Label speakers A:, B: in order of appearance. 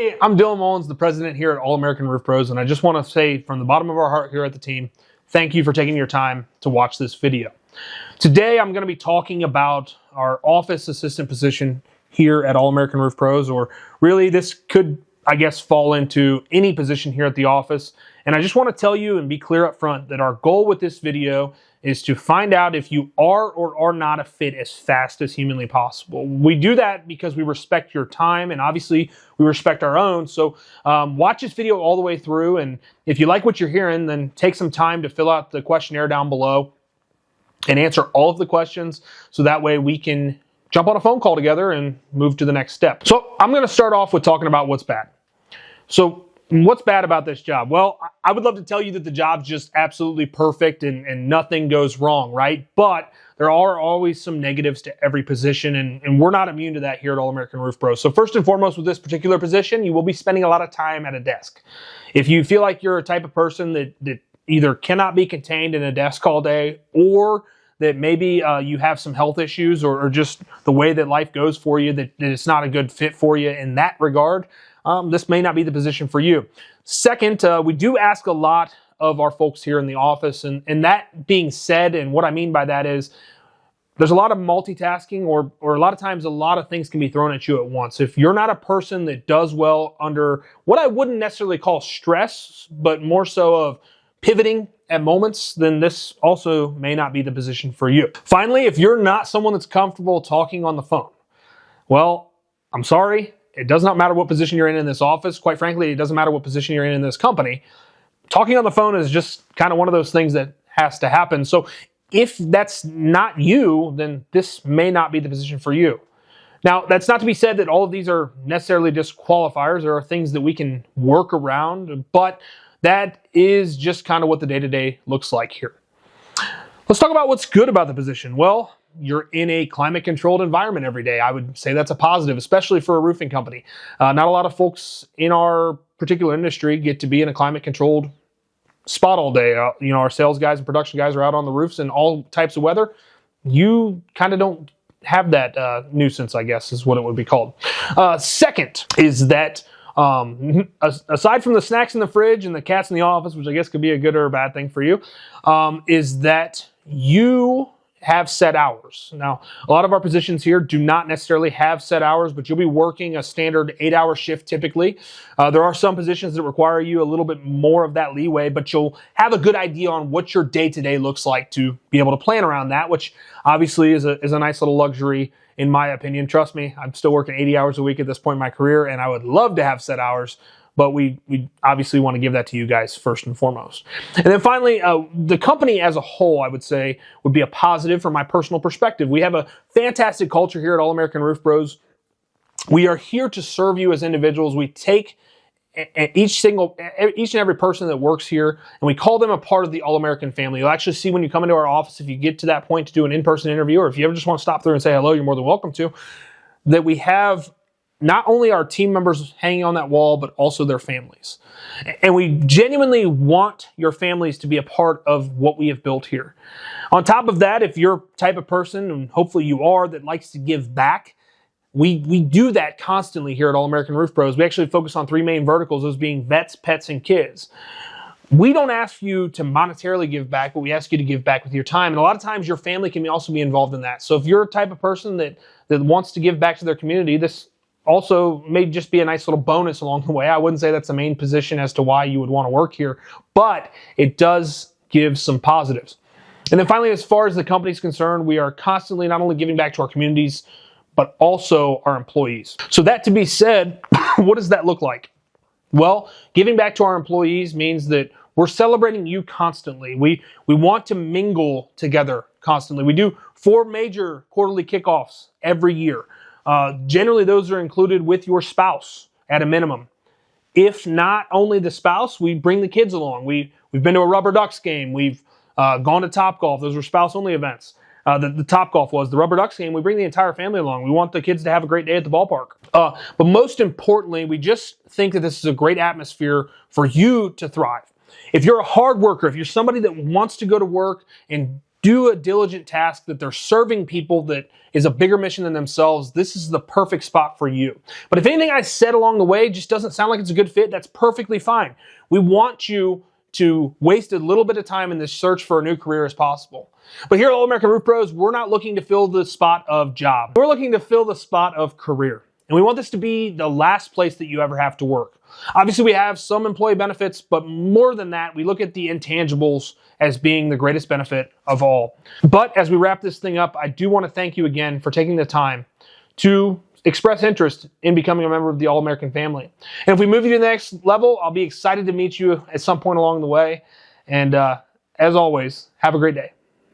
A: Hey, I'm Dylan Mullins, the president here at All American Roof Pros, and I just want to say from the bottom of our heart here at the team, thank you for taking your time to watch this video. Today, I'm going to be talking about our office assistant position here at All American Roof Pros, or really this could, I guess, fall into any position here at the office. And I just want to tell you and be clear up front that our goal with this video is to find out if you are or are not a fit as fast as humanly possible. We do that because we respect your time, and obviously we respect our own. So watch this video all the way through, and if you like what you're hearing, then take some time to fill out the questionnaire down below and answer all of the questions, so that way we can jump on a phone call together and move to the next step. So I'm going to start off with talking about what's bad. So what's bad about this job? Well, I would love to tell you that the job's just absolutely perfect and nothing goes wrong, right? But there are always some negatives to every position, and we're not immune to that here at All American Roof Pros. So first and foremost, with this particular position, you will be spending a lot of time at a desk. If you feel like you're a type of person that either cannot be contained in a desk all day, or that maybe you have some health issues, or just the way that life goes for you, that it's not a good fit for you in that regard, this may not be the position for you. Second, we do ask a lot of our folks here in the office, and that being said, and what I mean by that is there's a lot of multitasking, or a lot of times a lot of things can be thrown at you at once. If you're not a person that does well under what I wouldn't necessarily call stress, but more so of pivoting at moments, then this also may not be the position for you. Finally, if you're not someone that's comfortable talking on the phone, well, I'm sorry. It does not matter what position you're in this office. Quite frankly, it doesn't matter what position you're in this company. Talking on the phone is just kind of one of those things that has to happen. So if that's not you, then this may not be the position for you. Now, that's not to be said that all of these are necessarily disqualifiers. There are things that we can work around, but that is just kind of what the day-to-day looks like here. Let's talk about what's good about the position. Well, you're in a climate-controlled environment every day. I would say that's a positive, especially for a roofing company. Not a lot of folks in our particular industry get to be in a climate-controlled spot all day. Our sales guys and production guys are out on the roofs in all types of weather. You kind of don't have that nuisance, I guess, is what it would be called. Second is that aside from the snacks in the fridge and the cats in the office, which I guess could be a good or a bad thing for you, is that you have set hours. Now, a lot of our positions here do not necessarily have set hours, but you'll be working a standard 8-hour shift typically. There are some positions that require you a little bit more of that leeway, but you'll have a good idea on what your day-to-day looks like to be able to plan around that, which obviously is a nice little luxury in my opinion. Trust me, I'm still working 80 hours a week at this point in my career, and I would love to have set hours, but we obviously want to give that to you guys first and foremost. And then finally, the company as a whole, I would say, would be a positive from my personal perspective. We have a fantastic culture here at All American Roof Pros. We are here to serve you as individuals. We take each and every person that works here, and we call them a part of the All American family. You'll actually see when you come into our office, if you get to that point to do an in-person interview, or if you ever just want to stop through and say hello, you're more than welcome to, that we have not only our team members hanging on that wall, but also their families. And we genuinely want your families to be a part of what we have built here. On top of that, if you're a type of person, and hopefully you are, that likes to give back, we do that constantly here at All American Roof Pros. We actually focus on 3 main verticals, those being vets, pets, and kids. We don't ask you to monetarily give back, but we ask you to give back with your time. And a lot of times your family can also be involved in that. So if you're a type of person that wants to give back to their community, this also may just be a nice little bonus along the way. I wouldn't say that's the main position as to why you would want to work here, but it does give some positives. And then finally, as far as the company's concerned, we are constantly not only giving back to our communities, but also our employees. So that to be said, what does that look like? Well, giving back to our employees means that we're celebrating you constantly. We want to mingle together constantly. We do 4 major quarterly kickoffs every year. Generally, those are included with your spouse at a minimum. If not only the spouse, we bring the kids along. We've been to a Rubber Ducks game. We've gone to Topgolf. Those were spouse-only events. The Topgolf was. The Rubber Ducks game, we bring the entire family along. We want the kids to have a great day at the ballpark. But most importantly, we just think that this is a great atmosphere for you to thrive. If you're a hard worker, if you're somebody that wants to go to work and do a diligent task, that they're serving people that is a bigger mission than themselves, this is the perfect spot for you. But if anything I said along the way just doesn't sound like it's a good fit, that's perfectly fine. We want you to waste a little bit of time in this search for a new career as possible. But here at All American Roof Pros, we're not looking to fill the spot of job. We're looking to fill the spot of career. And we want this to be the last place that you ever have to work. Obviously, we have some employee benefits, but more than that, we look at the intangibles as being the greatest benefit of all. But as we wrap this thing up, I do want to thank you again for taking the time to express interest in becoming a member of the All American family. And if we move you to the next level, I'll be excited to meet you at some point along the way. And as always, have a great day.